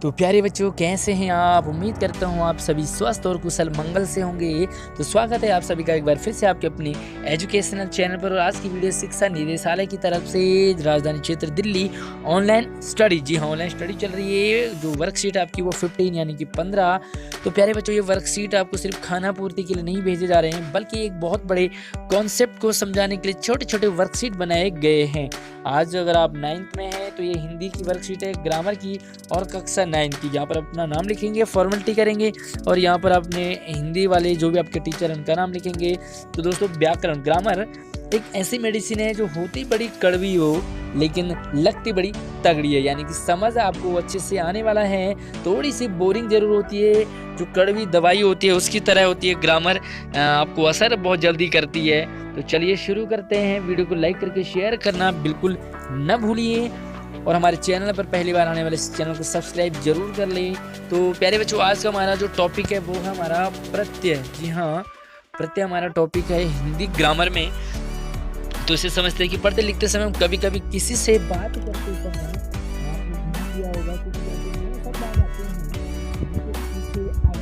तो प्यारे बच्चों, कैसे हैं आप? उम्मीद करता हूँ आप सभी स्वस्थ और कुशल मंगल से होंगे। तो स्वागत है आप सभी का एक बार फिर से आपके अपने एजुकेशनल चैनल पर। और आज की वीडियो शिक्षा निदेशालय की तरफ से राजधानी क्षेत्र दिल्ली ऑनलाइन स्टडी, जी हाँ ऑनलाइन स्टडी चल रही है। जो वर्कशीट आपकी वो 15 यानी कि 15। तो प्यारे बच्चों, ये वर्कशीट आपको सिर्फ खाना पूर्ति के लिए नहीं भेजे जा रहे हैं, बल्कि एक बहुत बड़े कॉन्सेप्ट को समझाने के लिए छोटे छोटे वर्कशीट बनाए गए हैं। आज अगर आप 9th में हैं तो ये हिंदी की वर्कशीट है, ग्रामर की और कक्षा 9 की। यहाँ पर अपना नाम लिखेंगे, फॉर्मेलिटी करेंगे और यहाँ पर अपने हिंदी वाले जो भी आपके टीचर हैं उनका नाम लिखेंगे। तो दोस्तों, व्याकरण ग्रामर एक ऐसी मेडिसिन है जो होती बड़ी कड़वी हो लेकिन लगती बड़ी तगड़ी है, यानी कि समझ आपको अच्छे से आने वाला है। थोड़ी सी बोरिंग जरूर होती है, जो कड़वी दवाई होती है उसकी तरह होती है ग्रामर, आपको असर बहुत जल्दी करती है। तो चलिए शुरू करते हैं। वीडियो को लाइक करके शेयर करना बिल्कुल न भूलिए और हमारे चैनल पर पहली बार आने वाले इस चैनल को सब्सक्राइब जरूर कर लें। तो प्यारे बच्चों, आज का हमारा जो टॉपिक है वो है हमारा प्रत्यय। जी हाँ, प्रत्यय हमारा टॉपिक है हिंदी ग्रामर में। तो इसे समझते हैं कि पढ़ते लिखते समय हम कभी कभी किसी से बात करते समय आपने ध्यान दिया होगा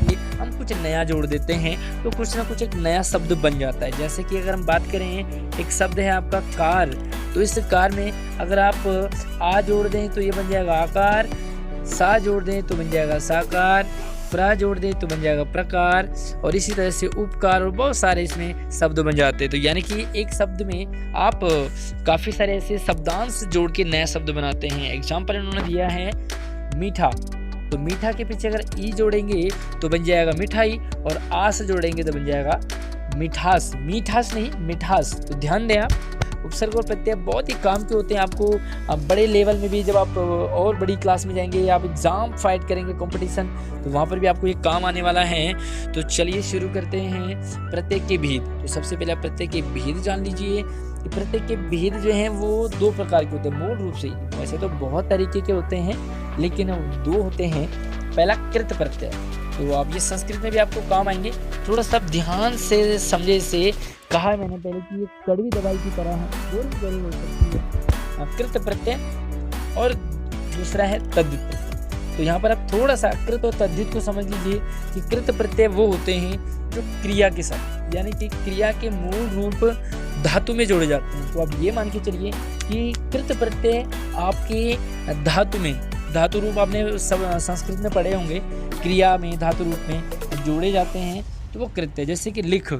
कि हम कुछ नया जोड़ देते हैं तो कुछ ना कुछ एक नया शब्द बन जाता है। जैसे कि अगर हम बात करें, एक शब्द है आपका कार, तो इस कार में अगर आप आ जोड़ दें तो ये बन जाएगा आकार, सा जोड़ दें तो बन जाएगा साकार, प्रा जोड़ दें तो बन जाएगा प्रकार, और इसी तरह से उपकार और बहुत सारे इसमें शब्द बन जाते हैं। तो यानी कि एक शब्द में आप काफ़ी सारे ऐसे शब्दांश जोड़ के नया शब्द बनाते हैं। एग्जाम्पल इन्होंने दिया है मीठा, तो मीठा के पीछे अगर ई जोड़ेंगे तो बन जाएगा मिठाई और आस जोड़ेंगे तो बन जाएगा मिठास। मीठास नहीं, मिठास। तो ध्यान दें आप, उपसर्ग और प्रत्यय बहुत ही काम के होते हैं। आपको बड़े लेवल में भी जब आप और बड़ी क्लास में जाएंगे या आप एग्जाम फाइट करेंगे कंपटीशन, तो वहाँ पर भी आपको ये काम आने वाला है। तो चलिए शुरू करते हैं प्रत्यय के भेद। तो सबसे पहले आप प्रत्यय के भेद जान लीजिए। प्रत्यय के भेद जो हैं वो दो प्रकार के होते हैं मूल रूप से। वैसे तो बहुत तरीके के होते हैं लेकिन दो होते हैं। पहला कृत प्रत्यय, तो आप ये संस्कृत में भी आपको काम आएंगे। थोड़ा सा ध्यान से समझे इसे। कहा है मैंने पहले कि ये कड़वी दवाई की तरह है, जरूर हो सकती है। कृत प्रत्यय और दूसरा है तद्धित प्रत्यय। तो यहाँ पर आप थोड़ा सा कृत और तद्धित को समझ लीजिए कि कृत प्रत्यय वो होते हैं जो क्रिया के साथ, यानी कि क्रिया के मूल रूप धातु में जोड़े जाते हैं। तो आप ये मान के चलिए कि कृत प्रत्यय आपके धातु में, धातु रूप आपने संस्कृत में पढ़े होंगे, क्रिया में धातु रूप में जोड़े जाते हैं तो वो कृत्य है। जैसे कि लिख,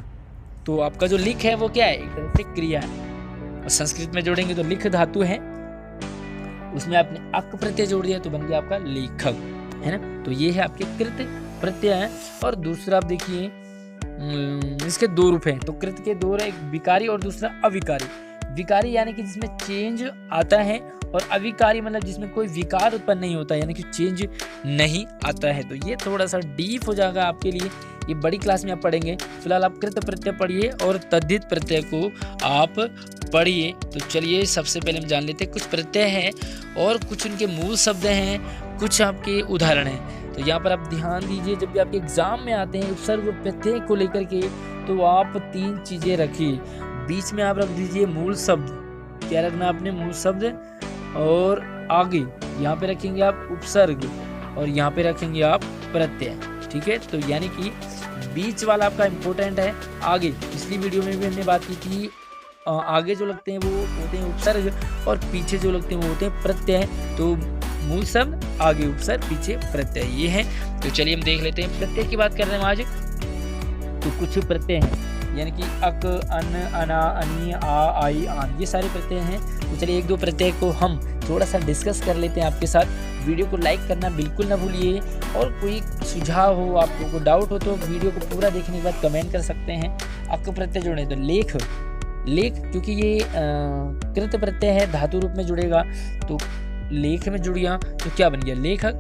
तो आपका जो लिख है वो क्या है? एक तरह से क्रिया है। और संस्कृत में जोड़ेंगे तो लिख धातु है, उसमें आपने अक प्रत्यय जोड़ दिया तो बन गया आपका लेखक, है ना। तो ये है आपके कृत प्रत्यय है। और दूसरा आप देखिए, इसके दो रूप हैं। तो कृत के दो, एक विकारी और दूसरा अविकारी। विकारी यानी कि जिसमें चेंज आता है, और अविकारी मतलब जिसमें कोई विकार उत्पन्न नहीं होता, यानी कि चेंज नहीं आता है। तो ये थोड़ा सा डीप हो जाएगा आपके लिए, ये बड़ी क्लास में आप पढ़ेंगे। फिलहाल आप कृत प्रत्यय पढ़िए और तद्धित प्रत्यय को आप पढ़िए। तो चलिए सबसे पहले हम जान लेते हैं कुछ प्रत्यय हैं और कुछ उनके मूल शब्द हैं, कुछ आपके उदाहरण हैं। तो यहाँ पर आप ध्यान दीजिए, जब भी आपके एग्जाम में आते हैं उपसर्ग और प्रत्यय को लेकर के, तो आप 3 चीजें रखिए। बीच में आप रख दीजिए मूल शब्द, क्या रखना आपने? मूल शब्द। और आगे यहाँ पे रखेंगे आप उपसर्ग और यहाँ पे रखेंगे आप प्रत्यय, ठीक है। तो यानी कि बीच वाला आपका इम्पोर्टेंट है। आगे पिछली वीडियो में भी हमने बात की थी, आगे जो लगते हैं वो होते हैं उपसर्ग और पीछे जो लगते हैं वो होते हैं प्रत्यय। तो मूल शब्द, आगे उपसर्ग, पीछे प्रत्यय, ये है। तो चलिए हम देख लेते हैं प्रत्यय की बात कर रहे हैं आज। तो कुछ प्रत्यय हैं, यानी कि अक, अन, अना, अनि, आ, आई, आन, ये सारे प्रत्यय हैं। तो चलिए एक दो प्रत्यय को हम थोड़ा सा डिस्कस कर लेते हैं आपके साथ। वीडियो को लाइक करना बिल्कुल ना भूलिए, और कोई सुझाव हो, आपको कोई डाउट हो तो वीडियो को पूरा देखने के बाद कमेंट कर सकते हैं। अक प्रत्यय जोड़े तो लेख, लेख क्योंकि ये कृत प्रत्यय है, धातु रूप में जुड़ेगा, तो लेख में जुड़ गया तो क्या बन गया? लेखक।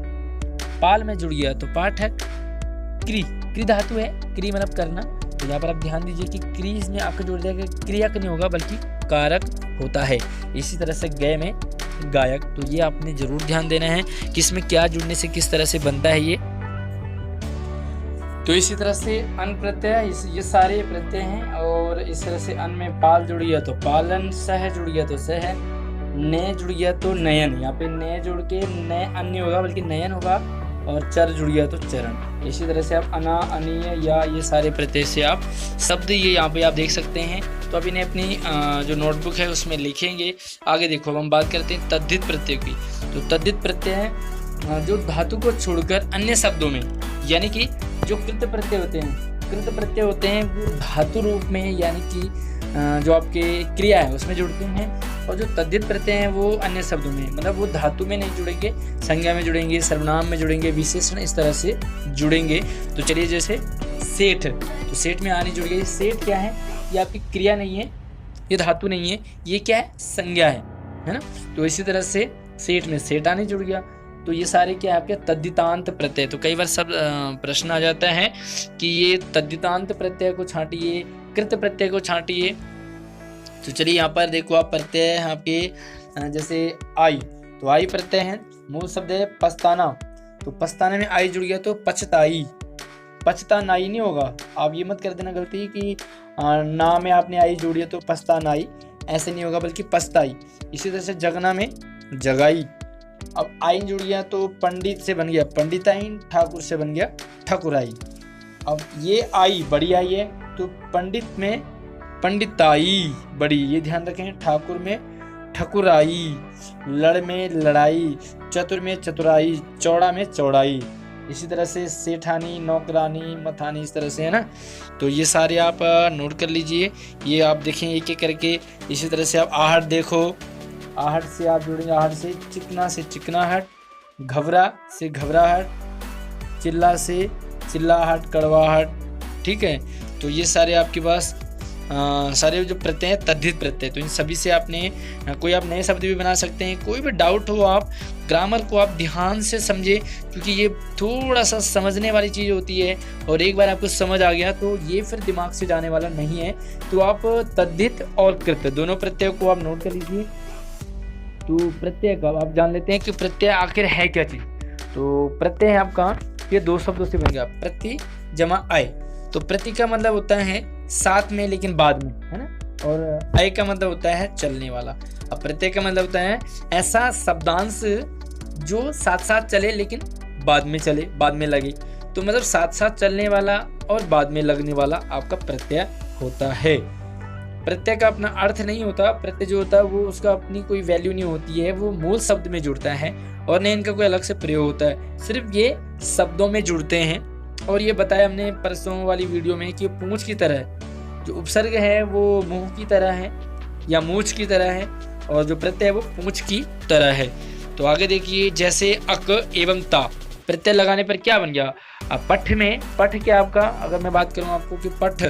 पाल में जुड़ गया तो पाठक। क्री, क्री धातु है, क्री मतलब करना। तो यहाँ पर आप ध्यान दीजिए कि क्रीज में आपका जोड़ दिया गया, क्रियक नहीं होगा बल्कि कारक होता है। इसी तरह से गए में गायक। तो ये आपने जरूर ध्यान देना है कि इसमें क्या जुड़ने से किस तरह से बनता है ये। तो इसी तरह से अन प्रत्यय, ये सारे प्रत्यय हैं। और इस तरह से अन में पाल जुड़ गया तो पालन, सह जुड़ गया तो सह, ने जुड़ गया तो नयन। यहाँ पे ने जुड़ के नय अन्य होगा बल्कि नयन होगा। और चर जुड़ गया तो चरण। इसी तरह से आप अना, अनीय, या, ये सारे प्रत्यय से आप शब्द ये यहाँ पे आप देख सकते हैं। तो अब इन्हें अपनी जो नोटबुक है उसमें लिखेंगे। आगे देखो, अब हम बात करते हैं तद्धित प्रत्यय की। तो तद्धित प्रत्यय है जो धातु को छोड़कर अन्य शब्दों में, यानी कि जो कृत प्रत्यय होते हैं, कृत प्रत्यय होते हैं वो धातु रूप में, यानी कि जो आपके क्रिया है उसमें जुड़ते हैं। और जो तद्धित प्रत्यय हैं वो अन्य शब्दों में, मतलब वो धातु में नहीं जुड़ेंगे, संज्ञा में जुड़ेंगे, सर्वनाम में जुड़ेंगे, विशेषण इस तरह से जुड़ेंगे। तो चलिए, जैसे सेठ, तो सेठ में आनी जुड़ गई। सेठ क्या है? ये आपकी क्रिया नहीं है, ये धातु नहीं है, ये क्या है? संज्ञा है ना। तो इसी तरह से सेठ में सेठ आनी जुड़ गया। तो ये सारे क्या है आपके तद्धितांत प्रत्यय। तो कई बार सब प्रश्न आ जाता है कि ये तद्धितांत प्रत्यय को छांटिए, कृत प्रत्यय को छांटिए। तो चलिए यहाँ पर देखो, आप प्रत्यय है आपके जैसे आई, तो आई प्रत्यय है, मूल शब्द है पछताना। तो पछताने में आई जुड़ गया तो पछताई, पछतानाई नहीं होगा। आप ये मत कर देना गलती कि ना में आपने आई जोड़ी है तो पछतानाई, ऐसे नहीं होगा, बल्कि पछताई। इसी तरह से जगना में जगाई। अब आई जुड़ गया तो पंडित से बन गया पंडिताइन, ठाकुर से बन गया ठकुराई। अब ये आई बड़ी आई है तो पंडित में पंडिताई बड़ी, ये ध्यान रखें। ठाकुर में ठकुराई, लड़ में लड़ाई, चतुर में चतुराई, चौड़ा में चौड़ाई। इसी तरह से सेठानी, नौकरानी, मथानी, इस तरह से है ना। तो ये सारे आप नोट कर लीजिए, ये आप देखें एक एक करके। इसी तरह से आप आहट देखो, आहट से आप जुड़ेंगे, आहट से चिकना से चिकनाहट, घबरा से घबराहट, चिल्ला से चिल्लाहट, कड़वाहट, ठीक है। तो ये सारे आपके पास सारे जो प्रत्यय हैं तद्धित प्रत्यय। तो इन सभी से आपने कोई आप नए शब्द भी बना सकते हैं। कोई भी डाउट हो, आप ग्रामर को आप ध्यान से समझे, क्योंकि ये थोड़ा सा समझने वाली चीज़ होती है। और एक बार आपको समझ आ गया तो ये फिर दिमाग से जाने वाला नहीं है। तो आप तद्धित और कृत दोनों प्रत्ययों को आप नोट कर लीजिए। तो प्रत्यय का आप जान लेते हैं कि प्रत्यय आखिर है क्या चीज़। तो प्रत्यय है आपका, ये दो शब्दों से बन गया, प्रति जमा अय। तो प्रति का मतलब होता है साथ में लेकिन बाद में, है ना। और अय का मतलब होता है चलने वाला। अब प्रत्यय का मतलब होता है ऐसा शब्दांश जो साथ साथ चले लेकिन बाद में चले, बाद में लगे। तो मतलब साथ साथ चलने वाला और बाद में लगने वाला आपका प्रत्यय होता है। प्रत्यय का अपना अर्थ नहीं होता। प्रत्यय जो होता है वो उसका अपनी कोई वैल्यू नहीं होती है, वो मूल शब्द में जुड़ता है और न इनका कोई अलग से प्रयोग होता है, सिर्फ ये शब्दों में जुड़ते हैं। और ये बताया हमने परसों वाली वीडियो में कि पूंछ की तरह, जो उपसर्ग है वो मुंह की तरह है या मूछ की तरह है, और जो प्रत्यय है वो पूंछ की तरह है। तो आगे देखिए, जैसे अक एवं ता प्रत्यय लगाने पर क्या बन गया। अब पठ में, पठ क्या आपका, अगर मैं बात करूँ आपको कि पठ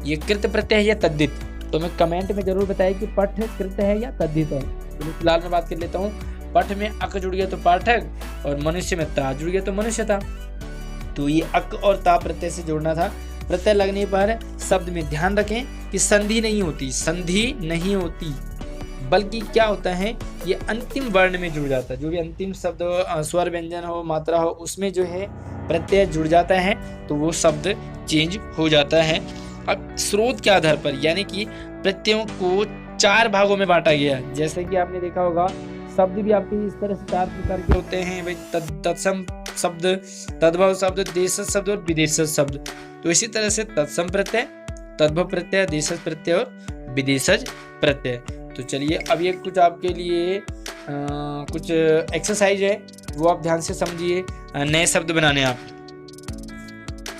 ये कृत प्रत्यय है या तद्धित, तो मैं कमेंट में जरूर बताइए कि पठ कृत है या तद्धित है। तो फिलहाल मैं बात कर लेता हूँ। पठ में अक जुड़ गया तो पाठक, और मनुष्य में ता जुड़ गया तो मनुष्यता। तो ये अक और ता प्रत्यय से जोड़ना था। प्रत्यय लगने पर शब्द में ध्यान रखें कि संधि नहीं होती, संधि नहीं होती, बल्कि क्या होता है ये अंतिम वर्ण में जुड़ जाता है। जो भी अंतिम शब्द स्वर व्यंजन हो, मात्रा हो, उसमें जो है प्रत्यय जुड़ जाता है तो वो शब्द चेंज हो जाता है। अब स्रोत के आधार पर, यानी कि प्रत्ययों को 4 भागों में बांटा गया है। जैसे कि आपने देखा होगा शब्द भी आपके इस तरह से 4 प्रकार के होते हैं भाई, तत्सम शब्द, तद्भव शब्द, देशज शब्द और विदेशज शब्द। तो इसी तरह से तत्सम प्रत्यय, तद्भव प्रत्यय, देशज प्रत्यय और विदेशज प्रत्यय। तो चलिए अब ये कुछ आपके लिए कुछ एक्सरसाइज है, वो आप ध्यान से समझिए। नए शब्द बनाने आप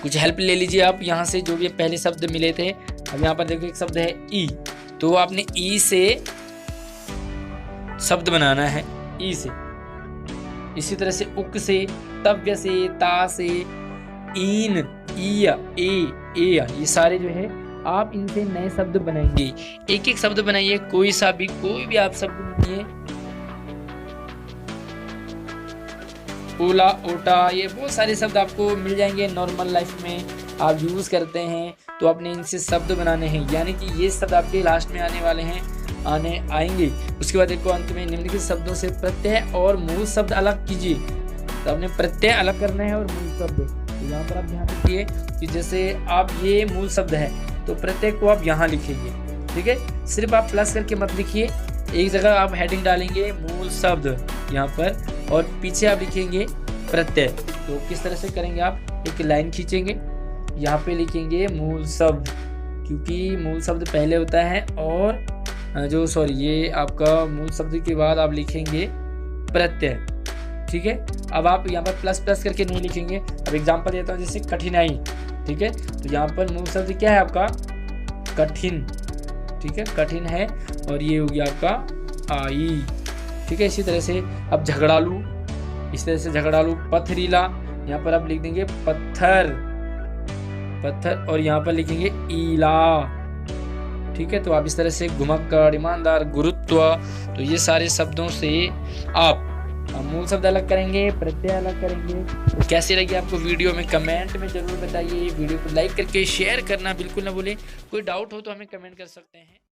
कुछ हेल्प ले लीजिए आप यहाँ से, जो भी पहले शब्द मिले थे। अब यहाँ पर देखो एक शब्द है ई, तो आपने ई से शब्द बनाना है, ई से। इसी तरह से उक से, तव्य से, ता से, ईन, इया, ए, ये सारे जो है आप इनसे नए शब्द बनाएंगे। एक एक शब्द बनाइए, कोई सा भी, कोई भी आप शब्द बनाइए। ओला, ओटा, ये बहुत सारे शब्द आपको मिल जाएंगे नॉर्मल लाइफ में, आप यूज करते हैं। तो आपने इनसे शब्द बनाने हैं, यानी कि ये शब्द आपके लास्ट में आने वाले हैं, आएंगे। उसके बाद देखो अंत में निम्नलिखित शब्दों से प्रत्यय और मूल शब्द अलग कीजिए। तो आपने प्रत्यय अलग करना है और मूल शब्द। तो यहाँ पर आप ध्यान रखिए कि जैसे आप ये मूल शब्द है तो प्रत्यय को आप यहाँ लिखेंगे, ठीक है। सिर्फ आप प्लस करके मत लिखिए, एक जगह आप हेडिंग डालेंगे मूल शब्द यहाँ पर, और पीछे आप लिखेंगे प्रत्यय। तो किस तरह से करेंगे आप, एक लाइन खींचेंगे, यहाँ पे लिखेंगे मूल शब्द, क्योंकि मूल शब्द पहले होता है, और ये आपका मूल शब्द के बाद आप लिखेंगे प्रत्यय। ठीक है, अब आप यहाँ पर प्लस प्लस करके नहीं लिखेंगे। अब एग्जांपल देता हूँ, जैसे कठिनाई। ठीक है, तो यहाँ पर मूल शब्द क्या है आपका, कठिन। ठीक है, कठिन है, और ये हो गया आपका आई। ठीक है, इसी तरह से अब झगड़ालू, इस तरह से झगड़ालू। पथरीला, यहाँ पर आप लिख देंगे पत्थर, पत्थर, और यहाँ पर लिखेंगे ईला। ठीक है, तो आप इस तरह से घुमक्कड़, ईमानदार, गुरुत्व, तो ये सारे शब्दों से आप मूल शब्द अलग करेंगे, प्रत्यय अलग करेंगे। तो कैसी लगी आपको वीडियो में कमेंट में जरूर बताइए। वीडियो को लाइक करके शेयर करना बिल्कुल ना भूलें। कोई डाउट हो तो हमें कमेंट कर सकते हैं।